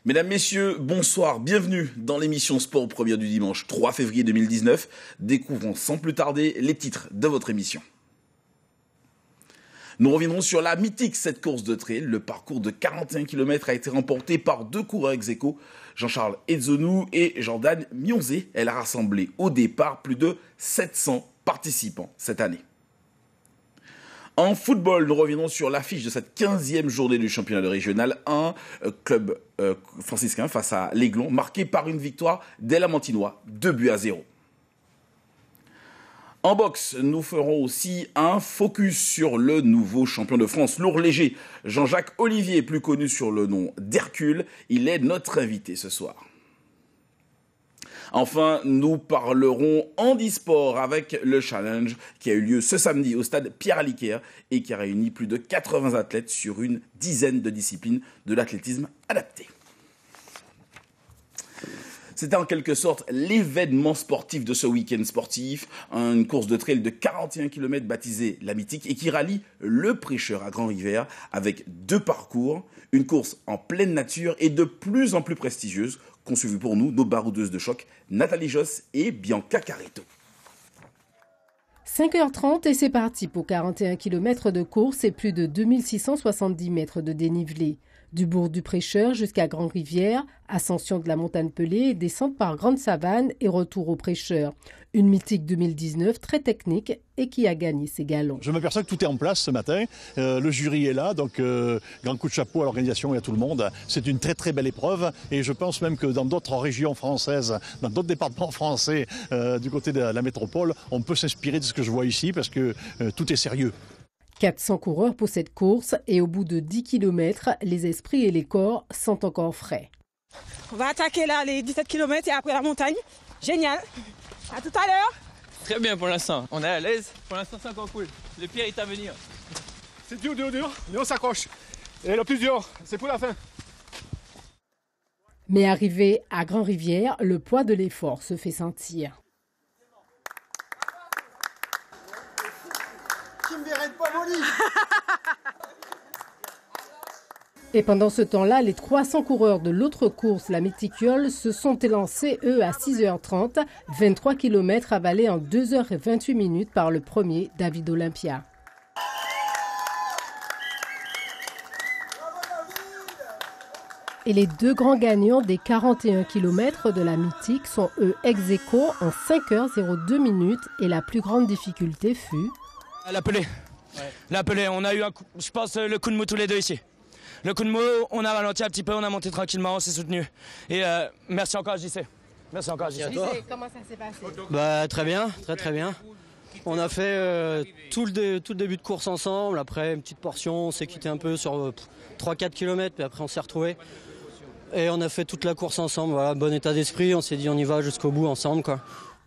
Mesdames, Messieurs, bonsoir, bienvenue dans l'émission Sport Première du dimanche 3 février 2019. Découvrons sans plus tarder les titres de votre émission. Nous reviendrons sur la mythique cette course de trail. Le parcours de 41 km a été remporté par deux coureurs ex-aequo, Jean-Charles Edzonou et Jordan Mionzé. Elle a rassemblé au départ plus de 700 participants cette année. En football, nous reviendrons sur l'affiche de cette 15e journée du championnat de régional 1, club franciscain face à l'Aiglon, marqué par une victoire d'El-Amantinois, 2-0. En boxe, nous ferons aussi un focus sur le nouveau champion de France lourd léger, Jean-Jacques Olivier, plus connu sur le nom d'Hercule. Il est notre invité ce soir. Enfin, nous parlerons handisport avec le challenge qui a eu lieu ce samedi au stade Pierre-Aliquer et qui a réuni plus de 80 athlètes sur une dizaine de disciplines de l'athlétisme adapté. C'était en quelque sorte l'événement sportif de ce week-end sportif, une course de trail de 41 km baptisée La Mythique et qui rallie le Prêcheur à Grand-Rivière avec deux parcours, une course en pleine nature et de plus en plus prestigieuse, qu'ont suivi pour nous nos baroudeuses de choc, Nathalie Josse et Bianca Carito. 5h30 et c'est parti pour 41 km de course et plus de 2670 mètres de dénivelé. Du bourg du Prêcheur jusqu'à Grand-Rivière, ascension de la montagne Pelée, descente par Grande Savane et retour au Prêcheur. Une mythique 2019 très technique et qui a gagné ses galons. Je m'aperçois que tout est en place ce matin. Le jury est là, donc grand coup de chapeau à l'organisation et à tout le monde. C'est une très très belle épreuve et je pense même que dans d'autres régions françaises, dans d'autres départements français du côté de la métropole, on peut s'inspirer de ce que je vois ici parce que tout est sérieux. 400 coureurs pour cette course et au bout de 10 km, les esprits et les corps sont encore frais. On va attaquer là les 17 km et après la montagne. Génial. À tout à l'heure. Très bien pour l'instant. On est à l'aise. Pour l'instant, c'est encore cool. Le pire est à venir. C'est dur, mais on s'accroche. Et le plus dur, c'est pour la fin. Mais arrivé à Grand-Rivière, le poids de l'effort se fait sentir. Et pendant ce temps-là, les 300 coureurs de l'autre course, la Méticuole, se sont élancés, eux, à 6h30, 23 km avalés en 2h28 par le premier, David Olympia. Et les deux grands gagnants des 41 km de la Mythique sont eux ex-aequo en 5h02 et la plus grande difficulté fut... La Pelée. Ouais. La Pelée, on a eu, je pense, le coup de mou tous les deux ici. Le coup de mou, on a ralenti un petit peu, on a monté tranquillement, on s'est soutenu. Et merci encore JC. Merci encore JC. Comment ça s'est passé? Très bien, très bien. On a fait tout le début de course ensemble, après une petite portion, on s'est quitté un peu sur 3-4 km, puis après on s'est retrouvés. Et on a fait toute la course ensemble, voilà, bon état d'esprit, on s'est dit on y va jusqu'au bout ensemble, quoi.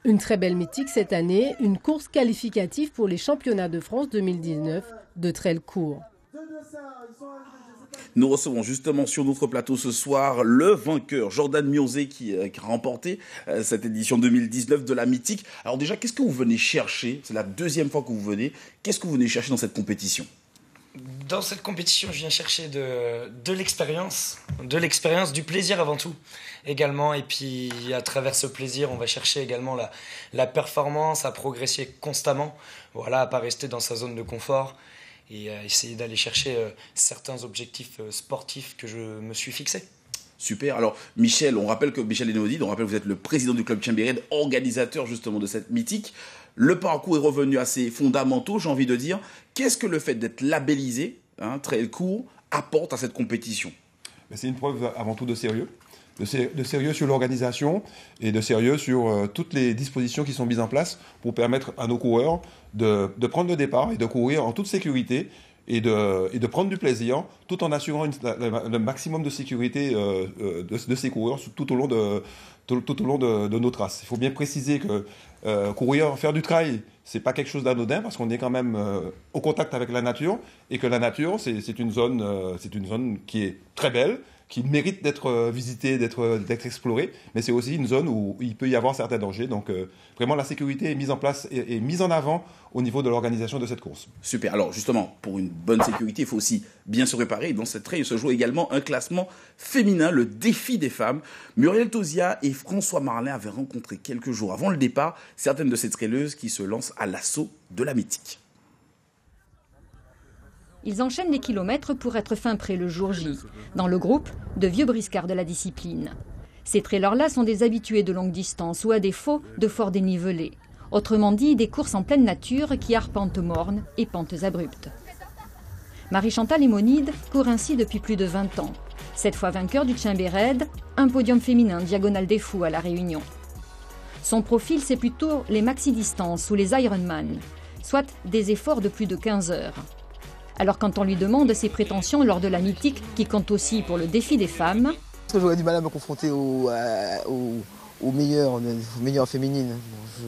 Une très belle mythique cette année, une course qualificative pour les championnats de France 2019 de trail court. Nous recevons justement sur notre plateau ce soir le vainqueur, Jordan Mionzé, qui a remporté cette édition 2019 de la Mythique. Alors déjà, qu'est-ce que vous venez chercher? C'est la deuxième fois que vous venez. Qu'est-ce que vous venez chercher dans cette compétition? Dans cette compétition, je viens chercher de l'expérience, du plaisir avant tout également. Et puis à travers ce plaisir, on va chercher également la performance, à progresser constamment, voilà, à pas rester dans sa zone de confort et à essayer d'aller chercher certains objectifs sportifs que je me suis fixés. Super. Alors Michel, on rappelle que Michel Enaudid, on rappelle que vous êtes le président du club Chambéry, organisateur justement de cette Mythique. Le parcours est revenu à ses fondamentaux, j'ai envie de dire. Qu'est-ce que le fait d'être labellisé, trail court, apporte à cette compétition? C'est une preuve avant tout de sérieux. De sérieux sur l'organisation et de sérieux sur toutes les dispositions qui sont mises en place pour permettre à nos coureurs de prendre le départ et de courir en toute sécurité et de prendre du plaisir tout en assurant le maximum de sécurité de ces coureurs tout au long de nos traces. Il faut bien préciser que courir, faire du trail, c'est pas quelque chose d'anodin parce qu'on est quand même au contact avec la nature et que la nature, c'est une zone qui est très belle, qui mérite d'être visitée, d'être explorée, mais c'est aussi une zone où il peut y avoir certains dangers. Donc vraiment la sécurité est mise en place et mise en avant au niveau de l'organisation de cette course. Super. Alors justement, pour une bonne sécurité, il faut aussi bien se préparer. Dans cette trail se joue également un classement féminin, le défi des femmes. Muriel Tozia et François Marlin avaient rencontré quelques jours avant le départ certaines de ces traileuses qui se lancent à l'assaut de la mythique. Ils enchaînent les kilomètres pour être fin prêts le jour J, dans le groupe de vieux briscards de la discipline. Ces trailers-là sont des habitués de longue distance ou à défaut de fort dénivelé. Autrement dit, des courses en pleine nature qui arpentent mornes et pentes abruptes. Marie-Chantal Émonide court ainsi depuis plus de 20 ans. 7 fois vainqueur du Tchimbered, un podium féminin diagonale des fous à La Réunion. Son profil, c'est plutôt les maxi-distances ou les Ironman, soit des efforts de plus de 15 heures. Alors quand on lui demande ses prétentions lors de la mythique, qui compte aussi pour le défi des femmes... Parce que j'aurais du mal à me confronter aux meilleures féminines. Bon,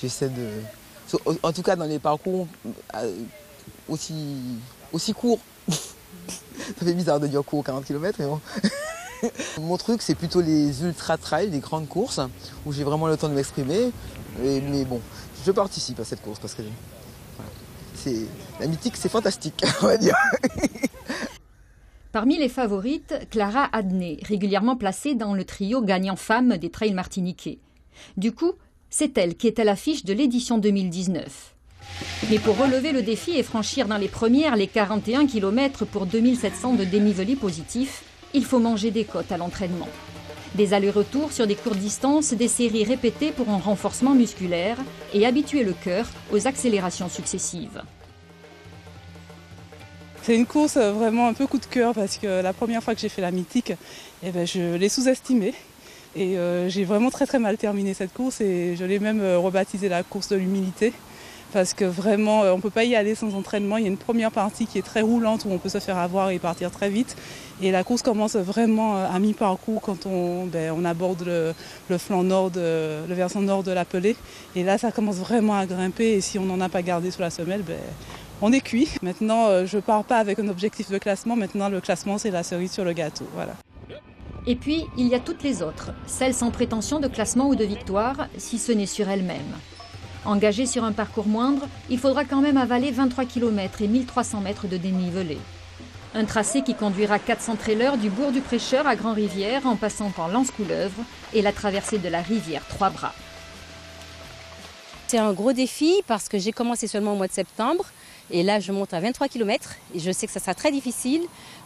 j'essaie de... En tout cas dans les parcours aussi courts. Ça fait bizarre de dire court 40 km, mais bon. Mon truc, c'est plutôt les ultra-trails, les grandes courses, où j'ai vraiment le temps de m'exprimer. Mais bon, je participe à cette course parce que... La mythique, c'est fantastique, on va dire. Parmi les favorites, Clara Adnet, régulièrement placée dans le trio gagnant femmes des trails martiniquais. Du coup, c'est elle qui est à l'affiche de l'édition 2019. Mais pour relever le défi et franchir dans les premières les 41 km pour 2700 de dénivelé positif, il faut manger des côtes à l'entraînement. Des allers-retours sur des courtes distances, des séries répétées pour un renforcement musculaire et habituer le cœur aux accélérations successives. C'est une course vraiment un peu coup de cœur parce que la première fois que j'ai fait la mythique, je l'ai sous-estimée. Et j'ai vraiment très mal terminé cette course et je l'ai même rebaptisée la course de l'humilité. Parce que vraiment, on ne peut pas y aller sans entraînement. Il y a une première partie qui est très roulante où on peut se faire avoir et partir très vite. Et la course commence vraiment à mi-parcours quand on aborde le flanc nord, le versant nord de la Pelée. Et là, ça commence vraiment à grimper. Et si on n'en a pas gardé sous la semelle, on est cuit. Maintenant, je ne pars pas avec un objectif de classement. Maintenant, le classement, c'est la cerise sur le gâteau. Voilà. Et puis, il y a toutes les autres, celles sans prétention de classement ou de victoire, si ce n'est sur elles-mêmes. Engagé sur un parcours moindre, il faudra quand même avaler 23 km et 1300 mètres de dénivelé. Un tracé qui conduira 400 trailers du bourg du Prêcheur à Grand-Rivière en passant par l'Anse-Couleuvre et la traversée de la rivière Trois-Bras. C'est un gros défi parce que j'ai commencé seulement au mois de septembre et là je monte à 23 km et je sais que ça sera très difficile.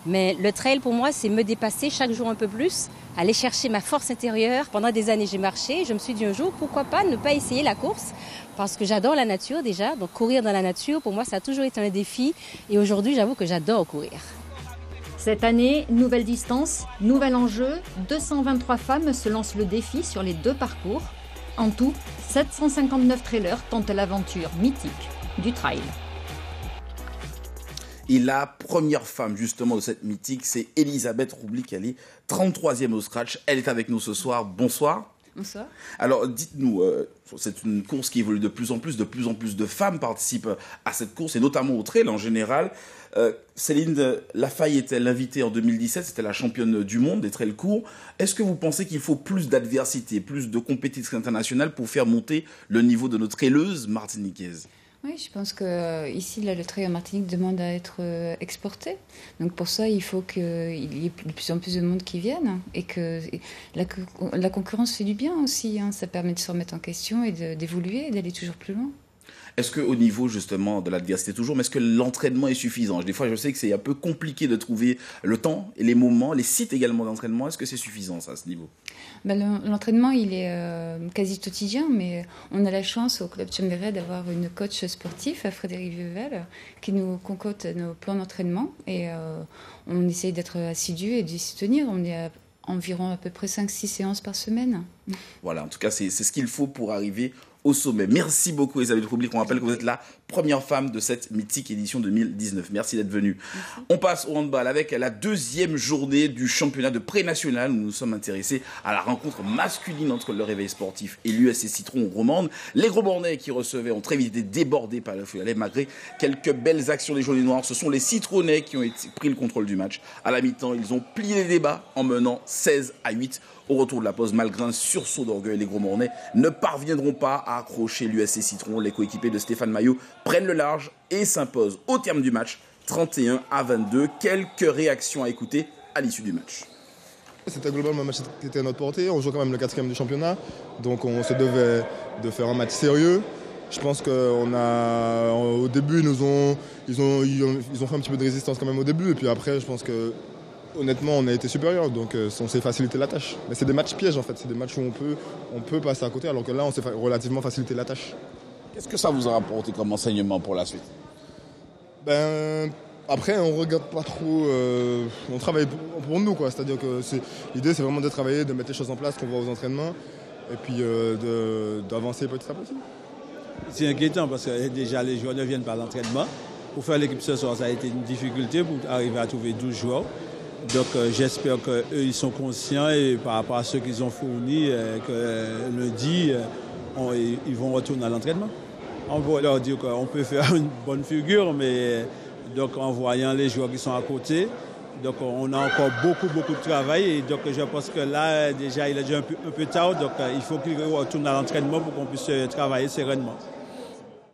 Mais le trail pour moi c'est me dépasser chaque jour un peu plus, aller chercher ma force intérieure. Pendant des années j'ai marché et je me suis dit un jour pourquoi pas ne pas essayer la course parce que j'adore la nature déjà. Donc courir dans la nature pour moi ça a toujours été un défi et aujourd'hui j'avoue que j'adore courir. Cette année, nouvelle distance, nouvel enjeu, 223 femmes se lancent le défi sur les 2 parcours. En tout, 759 trailers tentent l'aventure mythique du trail. Et la première femme justement de cette mythique, c'est Elisabeth Roublik, elle est 33e au scratch. Elle est avec nous ce soir. Bonsoir. Bonsoir. Alors dites-nous, c'est une course qui évolue de plus en plus de femmes participent à cette course et notamment au trail en général. Céline Lafaye était l'invitée en 2017, c'était la championne du monde des trails courts. Est-ce que vous pensez qu'il faut plus d'adversité, plus de compétition internationale pour faire monter le niveau de nos traileuses martiniquaises ? Oui, je pense que ici, le trail en Martinique demande à être exporté. Donc pour ça, il faut qu'il y ait de plus en plus de monde qui vienne et que la concurrence fait du bien aussi. Hein. Ça permet de se remettre en question et d'évoluer et d'aller toujours plus loin. Est-ce qu'au niveau justement de l'adversité toujours, mais est-ce que l'entraînement est suffisant ? Des fois, je sais que c'est un peu compliqué de trouver le temps et les moments, les sites également d'entraînement. Est-ce que c'est suffisant ça, à ce niveau ? L'entraînement, il est quasi quotidien, mais on a la chance au Club Tchimbered d'avoir une coach sportif, Frédéric Vievel, qui nous concocte nos plans d'entraînement et on essaye d'être assidu et d'y se tenir. On est à environ à peu près 5-6 séances par semaine. Voilà, en tout cas, c'est ce qu'il faut pour arriver au sommet. Merci beaucoup Elisabeth Roublik. On rappelle que vous êtes la première femme de cette mythique édition 2019. Merci d'être venue. On passe au handball avec la deuxième journée du championnat de pré-national. Nous nous sommes intéressés à la rencontre masculine entre le Réveil Sportif et l'USC Citron Romande. Les Gros Bornais qui recevaient ont très vite été débordés par le Fouillet. Malgré quelques belles actions des Jaunets Noirs, ce sont les Citronnais qui ont pris le contrôle du match. À la mi-temps, ils ont plié les débats en menant 16-8. Au retour de la pause, malgré un sursaut d'orgueil, les Gros Mornais ne parviendront pas à accrocher l'USC Citron. Les coéquipiers de Stéphane Maillot prennent le large et s'imposent au terme du match 31-22. Quelques réactions à écouter à l'issue du match. C'était globalement un match qui était à notre portée. On joue quand même le 4e du championnat, donc on se devait de faire un match sérieux. Je pense qu'au début, ils ont fait un petit peu de résistance quand même au début, et puis après, je pense que honnêtement, on a été supérieur, donc on s'est facilité la tâche. Mais c'est des matchs pièges en fait, c'est des matchs où on peut passer à côté, alors que là, on s'est relativement facilité la tâche. Qu'est-ce que ça vous a rapporté comme enseignement pour la suite? Après, on regarde pas trop, on travaille pour nous, quoi. C'est-à-dire que l'idée, c'est vraiment de travailler, de mettre les choses en place qu'on voit aux entraînements, et puis d'avancer petit à petit. C'est inquiétant parce que déjà les joueurs ne viennent pas à l'entraînement. Pour faire l'équipe ce soir, ça a été une difficulté pour arriver à trouver 12 joueurs. Donc j'espère qu'eux, ils sont conscients et par rapport à ce qu'ils ont fourni, que lundi, ils vont retourner à l'entraînement. On va leur dire qu'on peut faire une bonne figure, mais donc, en voyant les joueurs qui sont à côté, donc on a encore beaucoup de travail. Et donc je pense que là, déjà, il est déjà un peu tard. Donc il faut qu'ils retournent à l'entraînement pour qu'on puisse travailler sereinement.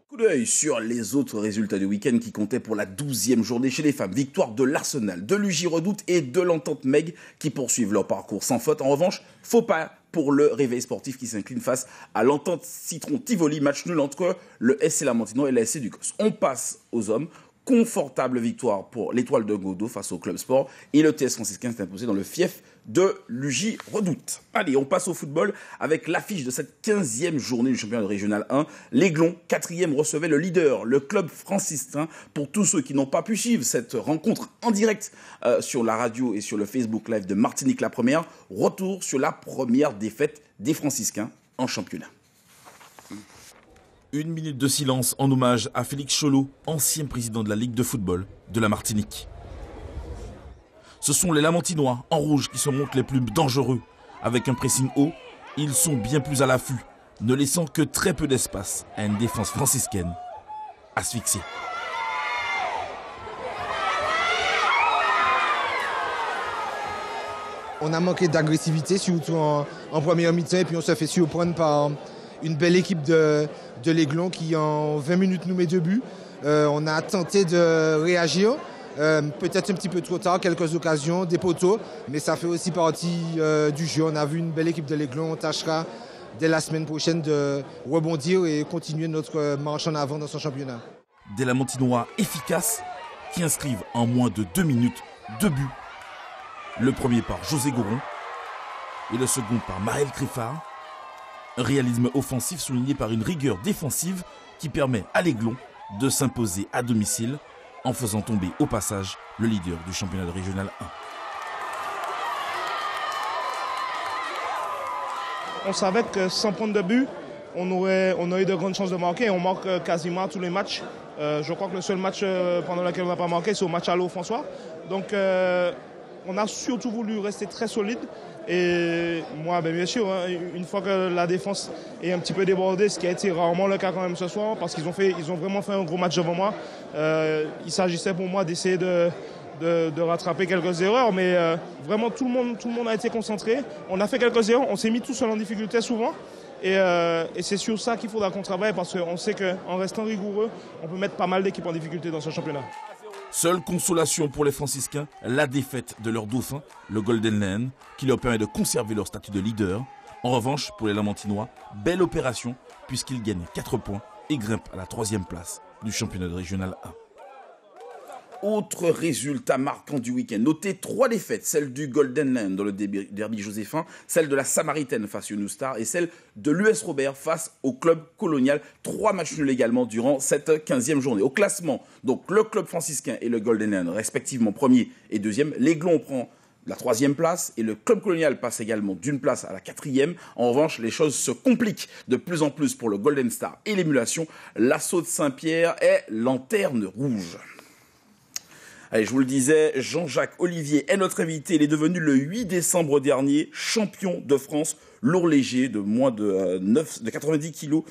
Coup d'œil sur les autres résultats du week-end qui comptaient pour la 12e journée chez les femmes. Victoire de l'Arsenal, de l'UJ Redoute et de l'Entente Meg qui poursuivent leur parcours sans faute. En revanche, faux pas pour le Réveil Sportif qui s'incline face à l'Entente Citron Tivoli. Match nul entre le SC Lamentinois et la SC Ducos. On passe aux hommes. Confortable victoire pour l'Étoile de Godo face au Club Sport et le TS franciscain s'est imposé dans le fief de l'UJ Redoute. Allez, on passe au football avec l'affiche de cette 15e journée du championnat de Régional 1. L'Aiglon, 4e, recevait le leader, le Club franciscain. Pour tous ceux qui n'ont pas pu suivre cette rencontre en direct sur la radio et sur le Facebook Live de Martinique la Première, retour sur la première défaite des franciscains en championnat. Une minute de silence en hommage à Félix Cholot, ancien président de la Ligue de football de la Martinique. Ce sont les Lamentinois en rouge qui se montrent les plus dangereux. Avec un pressing haut, ils sont bien plus à l'affût, ne laissant que très peu d'espace à une défense franciscaine asphyxiée. On a manqué d'agressivité, surtout en première mi-temps, et puis on se fait surprendre par une belle équipe de l'Aiglon qui en 20 minutes nous met 2 buts. On a tenté de réagir, peut-être un petit peu trop tard, quelques occasions, des poteaux, mais ça fait aussi partie du jeu. On a vu une belle équipe de l'Aiglon, on tâchera dès la semaine prochaine de rebondir et continuer notre marche en avant dans son championnat. Des Lamentinois efficaces qui inscrivent en moins de 2 minutes 2 buts. Le premier par José Goron et le second par Maël Créfard. Un réalisme offensif souligné par une rigueur défensive qui permet à l'Aiglon de s'imposer à domicile en faisant tomber au passage le leader du championnat de Régional 1. On savait que sans prendre de but, on aurait eu de grandes chances de marquer. On marque quasiment tous les matchs. Je crois que le seul match pendant lequel on n'a pas marqué, c'est au match à l'eau François. Donc on a surtout voulu rester très solide. Et moi, bien sûr, une fois que la défense est un petit peu débordée, ce qui a été rarement le cas quand même ce soir, parce qu'ils ont vraiment fait un gros match devant moi. Il s'agissait pour moi d'essayer de rattraper quelques erreurs, mais vraiment tout le monde a été concentré. On a fait quelques erreurs, on s'est mis tout seul en difficulté souvent. Et c'est sur ça qu'il faudra qu'on travaille, parce qu'on sait qu'en restant rigoureux, on peut mettre pas mal d'équipes en difficulté dans ce championnat. Seule consolation pour les franciscains, la défaite de leur dauphin, le Golden Lion, qui leur permet de conserver leur statut de leader. En revanche, pour les Lamentinois, belle opération, puisqu'ils gagnent 4 points et grimpent à la 3e place du championnat de Régional 1. Autre résultat marquant du week-end. Notez 3 défaites, celle du Golden Lion dans le derby joséphin, celle de la Samaritaine face au New Star et celle de l'US Robert face au club colonial. 3 matchs nuls également durant cette 15e journée. Au classement, donc le club franciscain et le Golden Lion, respectivement 1er et 2e. L'Aiglon prend la 3e place et le club colonial passe également d'une place à la 4e. En revanche, les choses se compliquent de plus en plus pour le Golden Star et l'émulation. L'Assaut de Saint-Pierre est lanterne rouge. Allez, je vous le disais, Jean-Jacques Olivier est notre invité. Il est devenu le 8 décembre dernier champion de France lourd léger de moins de 90 kg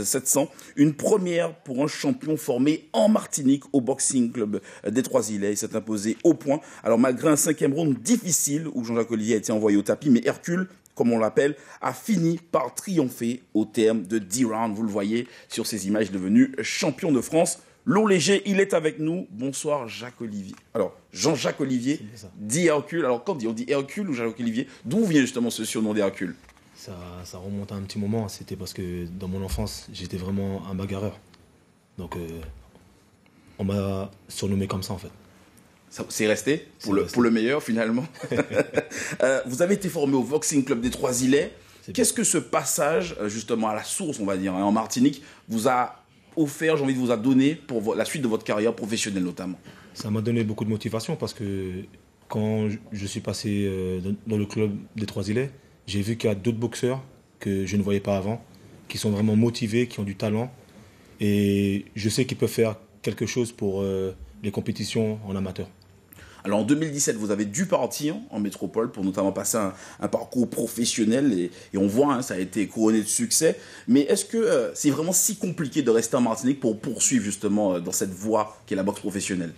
700. Une première pour un champion formé en Martinique au Boxing Club des Trois-Îlets. Il s'est imposé au point. Alors malgré un 5e round difficile où Jean-Jacques Olivier a été envoyé au tapis, mais Hercule, comme on l'appelle, a fini par triompher au terme de 10 rounds. Vous le voyez sur ces images, devenu champion de France lourd léger. Il est avec nous. Bonsoir Jacques Olivier. Alors Jean-Jacques Olivier, dit Hercule. Alors quand on dit Hercule ou Jacques Olivier, d'où vient justement ce surnom d'Hercule? Ça remonte à un petit moment. C'était parce que dans mon enfance, j'étais vraiment un bagarreur. Donc on m'a surnommé comme ça en fait. C'est resté pour le meilleur finalement. Vous avez été formé au Boxing Club des Trois-Îlets. Qu'est-ce que ce passage justement à la source, on va dire, en Martinique, vous a offert, j'ai envie de vous a donné pour la suite de votre carrière professionnelle notamment? Ça m'a donné beaucoup de motivation parce que quand je suis passé dans le club des Trois-Îlets, j'ai vu qu'il y a d'autres boxeurs que je ne voyais pas avant, qui sont vraiment motivés, qui ont du talent. Et je sais qu'ils peuvent faire quelque chose pour les compétitions en amateur. Alors en 2017, vous avez dû partir en métropole pour notamment passer un parcours professionnel et on voit, ça a été couronné de succès. Mais est-ce que c'est vraiment si compliqué de rester en Martinique pour poursuivre justement dans cette voie qu'est la boxe professionnelle?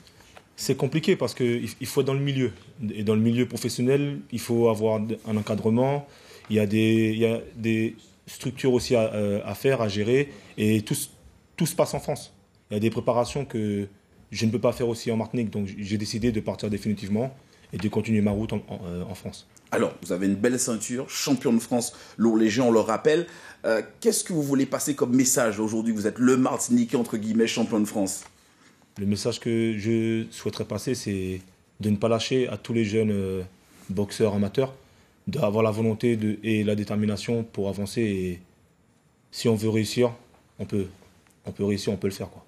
C'est compliqué parce qu'il faut être dans le milieu. Et dans le milieu professionnel, il faut avoir un encadrement. Il y a des structures aussi à faire, à gérer. Et tout se passe en France. Il y a des préparations que je ne peux pas faire aussi en Martinique. Donc j'ai décidé de partir définitivement et de continuer ma route en France. Alors, vous avez une belle ceinture, champion de France lourd léger, on le rappelle. Qu'est-ce que vous voulez passer comme message aujourd'hui? Vous êtes le Martiniquais, entre guillemets, champion de France. Le message que je souhaiterais passer, c'est de ne pas lâcher à tous les jeunes boxeurs amateurs, d'avoir la volonté et la détermination pour avancer. Et si on veut réussir, on peut réussir, on peut le faire, quoi.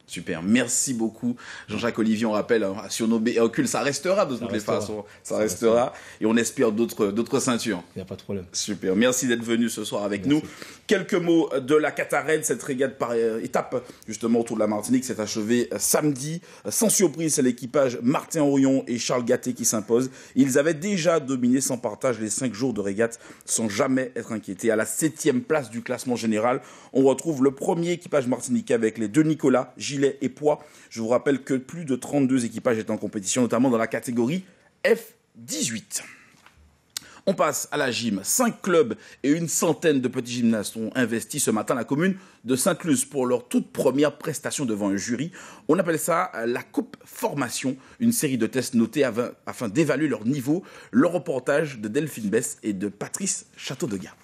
Super, merci beaucoup Jean-Jacques Olivier, on rappelle, surnommé Hercule, ça restera de toutes les façons, ça restera et on espère d'autres ceintures. Il n'y a pas de problème. Super, merci d'être venu ce soir avec nous. Quelques mots de la Qatarène, cette régate par étape justement autour de la Martinique s'est achevée samedi. Sans surprise, c'est l'équipage Martin Orion et Charles Gatté qui s'imposent. Ils avaient déjà dominé sans partage les 5 jours de régate sans jamais être inquiétés. À la 7e place du classement général, on retrouve le premier équipage martiniquais avec les deux Nicolas, Gilles et poids. Je vous rappelle que plus de 32 équipages étaient en compétition, notamment dans la catégorie F18. On passe à la gym. 5 clubs et une centaine de petits gymnastes ont investi ce matin la commune de Sainte-Luce pour leur toute première prestation devant un jury. On appelle ça la Coupe Formation, une série de tests notés afin d'évaluer leur niveau. Le reportage de Delphine Bess et de Patrice Château-Degas.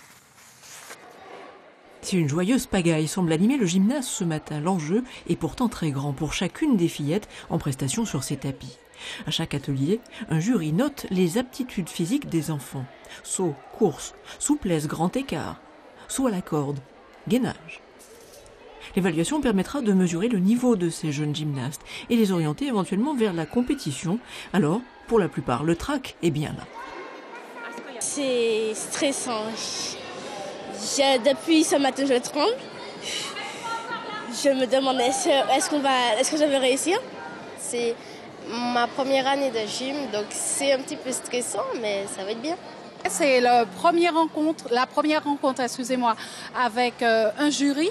Si une joyeuse pagaille semble animer le gymnase ce matin, l'enjeu est pourtant très grand pour chacune des fillettes en prestation sur ces tapis. À chaque atelier, un jury note les aptitudes physiques des enfants. Saut, course, souplesse, grand écart, saut à la corde, gainage. L'évaluation permettra de mesurer le niveau de ces jeunes gymnastes et les orienter éventuellement vers la compétition. Alors, pour la plupart, le trac est bien là. C'est stressant. Depuis ce matin, je tremble. Je me demande est-ce que je vais réussir. C'est ma première année de gym, donc c'est un petit peu stressant, mais ça va être bien. C'est la première rencontre, avec un jury.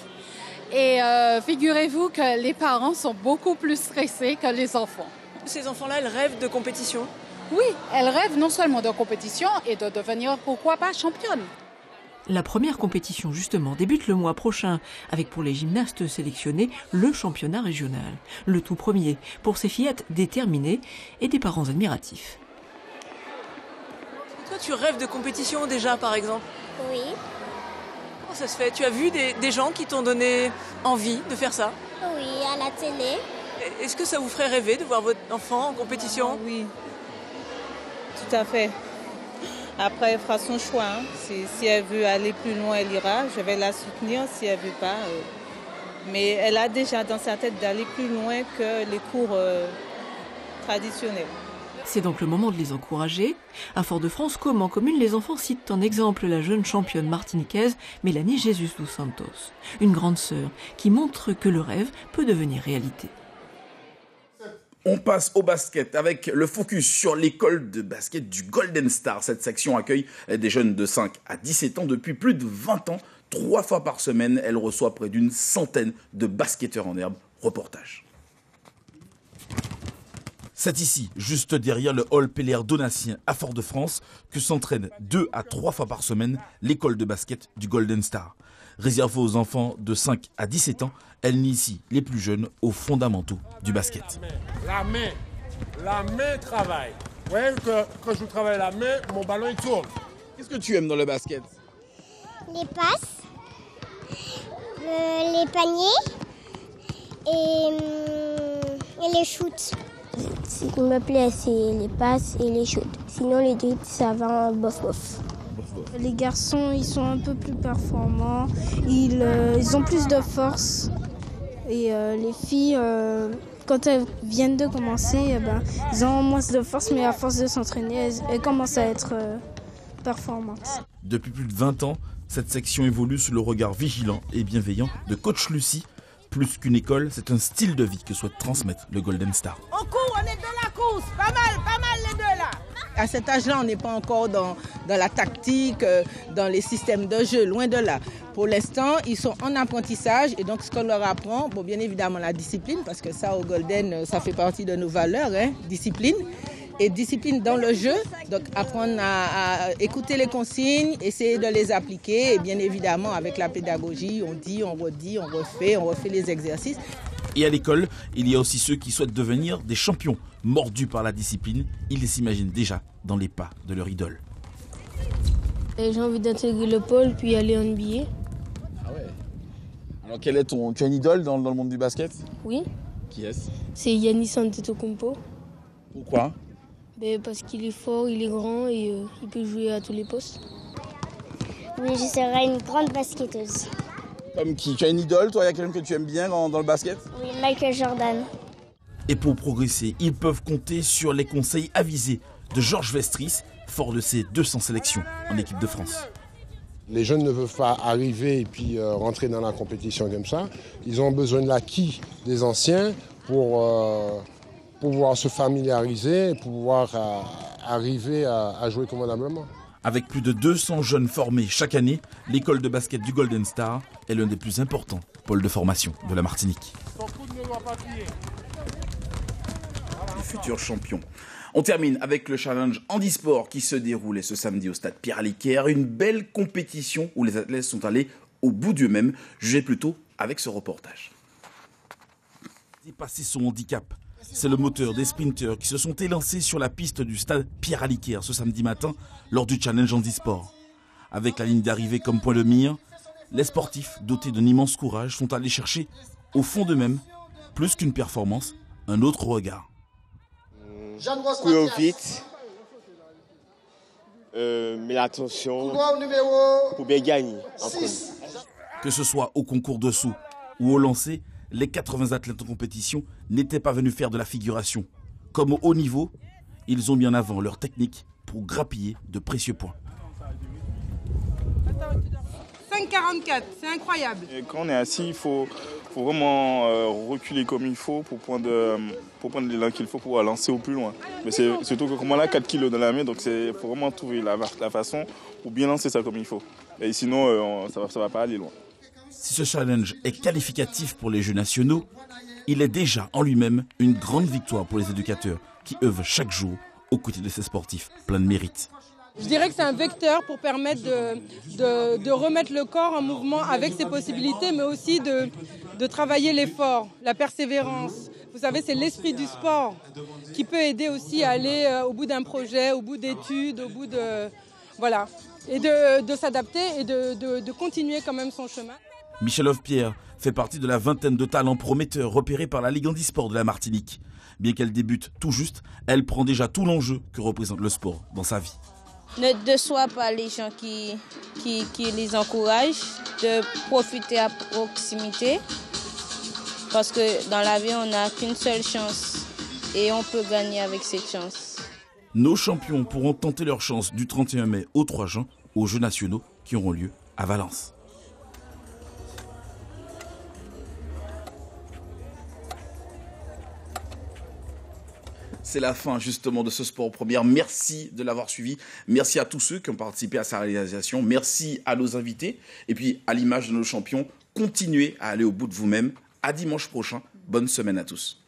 Et figurez-vous que les parents sont beaucoup plus stressés que les enfants. Ces enfants-là, elles rêvent de compétition? Oui, elles rêvent non seulement de compétition et de devenir, pourquoi pas, championne. La première compétition, justement, débute le mois prochain, avec pour les gymnastes sélectionnés le championnat régional. Le tout premier pour ces fillettes déterminées et des parents admiratifs. Toi, tu rêves de compétition déjà, par exemple? Oui. Comment ça se fait? Tu as vu des gens qui t'ont donné envie de faire ça? Oui, à la télé. Est-ce que ça vous ferait rêver de voir votre enfant en compétition? Oui, tout à fait. Après, elle fera son choix. Hein. Si elle veut aller plus loin, elle ira. Je vais la soutenir. Si elle ne veut pas. Mais elle a déjà dans sa tête d'aller plus loin que les cours traditionnels. c'est donc le moment de les encourager. À Fort-de-France, comme en commune, les enfants citent en exemple la jeune championne martiniquaise Mélanie Jesus dos Santos, une grande sœur qui montre que le rêve peut devenir réalité. On passe au basket avec le focus sur l'école de basket du Golden Star. Cette section accueille des jeunes de 5 à 17 ans depuis plus de 20 ans. 3 fois par semaine, elle reçoit près d'une centaine de basketteurs en herbe. Reportage. C'est ici, juste derrière le hall Péléaire Donatien à Fort-de-France, que s'entraîne 2 à 3 fois par semaine l'école de basket du Golden Star. Réservée aux enfants de 5 à 17 ans, elle initie les plus jeunes aux fondamentaux du basket. La main travaille. Vous voyez que quand je travaille la main, mon ballon il tourne. Qu'est-ce que tu aimes dans le basket? Les passes, les paniers et les shoots. Ce qui me plaît, c'est les passes et les shoots. Sinon, les dribbles, ça va bof. Les garçons, ils sont un peu plus performants, ils ont plus de force. Et les filles, quand elles viennent de commencer, ils ont moins de force, mais à force de s'entraîner, elles commencent à être performantes. Depuis plus de 20 ans, cette section évolue sous le regard vigilant et bienveillant de coach Lucie. Plus qu'une école, c'est un style de vie que souhaite transmettre le Golden Star. On court, on est dans la course, pas mal les deux là. À cet âge-là, on n'est pas encore dans la tactique, dans les systèmes de jeu, loin de là. Pour l'instant, ils sont en apprentissage et donc ce qu'on leur apprend, bon, bien évidemment la discipline, parce que ça au Golden, ça fait partie de nos valeurs, discipline. Et discipline dans le jeu, donc apprendre à écouter les consignes, essayer de les appliquer et bien évidemment avec la pédagogie, on dit, on redit, on refait les exercices. Et à l'école, il y a aussi ceux qui souhaitent devenir des champions, mordus par la discipline. Ils les s'imaginent déjà dans les pas de leur idole. Et j'ai envie d'intégrer le pôle puis aller en NBA. Ah ouais. Alors quel est tu as une idole dans le monde du basket? Oui. Qui est-ce? C'est Giannis Antetokounmpo. Pourquoi? Parce qu'il est fort, il est grand et il peut jouer à tous les postes. Oui, je serai une grande basketteuse. Comme qui? Tu as une idole, toi? Il y a quelqu'un que tu aimes bien dans le basket? Oui, Michael Jordan. Et pour progresser, ils peuvent compter sur les conseils avisés de Georges Vestris, fort de ses 200 sélections en équipe de France. Les jeunes ne veulent pas arriver et puis rentrer dans la compétition comme ça. Ils ont besoin de l'acquis des anciens pour pouvoir se familiariser et pouvoir arriver à jouer convenablement. Avec plus de 200 jeunes formés chaque année, l'école de basket du Golden Star est l'un des plus importants pôles de formation de la Martinique. Les futurs champions. On termine avec le challenge handisport qui se déroulait ce samedi au stade Pierre-Aliquer. Une belle compétition où les athlètes sont allés au bout d'eux-mêmes. Jugez plutôt avec ce reportage. Dépasser son handicap. C'est le moteur des sprinteurs qui se sont élancés sur la piste du stade Pierre-Aliquer ce samedi matin lors du challenge handisport. Avec la ligne d'arrivée comme point de mire, les sportifs dotés d'un immense courage sont allés chercher au fond d'eux-mêmes, plus qu'une performance, un autre regard. Courir vite, mais attention pour bien gagner. Que ce soit au concours de saut ou au lancer, les 80 athlètes en compétition n'étaient pas venus faire de la figuration. Comme au haut niveau, ils ont mis en avant leur technique pour grappiller de précieux points. 5,44, c'est incroyable. Et quand on est assis, il faut vraiment reculer comme il faut pour prendre l'élan qu'il faut pour lancer au plus loin. Mais c'est surtout que comme on a 4 kilos dans la main, donc il faut vraiment trouver la façon pour bien lancer ça comme il faut. Et sinon, ça va pas aller loin. Si ce challenge est qualificatif pour les Jeux nationaux, il est déjà en lui-même une grande victoire pour les éducateurs qui œuvrent chaque jour aux côtés de ces sportifs pleins de mérite. Je dirais que c'est un vecteur pour permettre de remettre le corps en mouvement avec ses possibilités, mais aussi de travailler l'effort, la persévérance. Vous savez, c'est l'esprit du sport qui peut aider aussi à aller au bout d'un projet, au bout d'études, au bout de... Voilà. Et de s'adapter et de continuer quand même son chemin. Michel Ovepierre fait partie de la vingtaine de talents prometteurs repérés par la Ligue handisport de la Martinique. Bien qu'elle débute tout juste, elle prend déjà tout l'enjeu que représente le sport dans sa vie. Ne déçois pas les gens qui les encouragent, de profiter à proximité. Parce que dans la vie, on n'a qu'une seule chance et on peut gagner avec cette chance. Nos champions pourront tenter leur chance du 31 mai au 3 juin aux Jeux nationaux qui auront lieu à Valence. C'est la fin justement de ce Sport Première. Merci de l'avoir suivi. Merci à tous ceux qui ont participé à sa réalisation. Merci à nos invités. Et puis à l'image de nos champions, continuez à aller au bout de vous-même. À dimanche prochain. Bonne semaine à tous.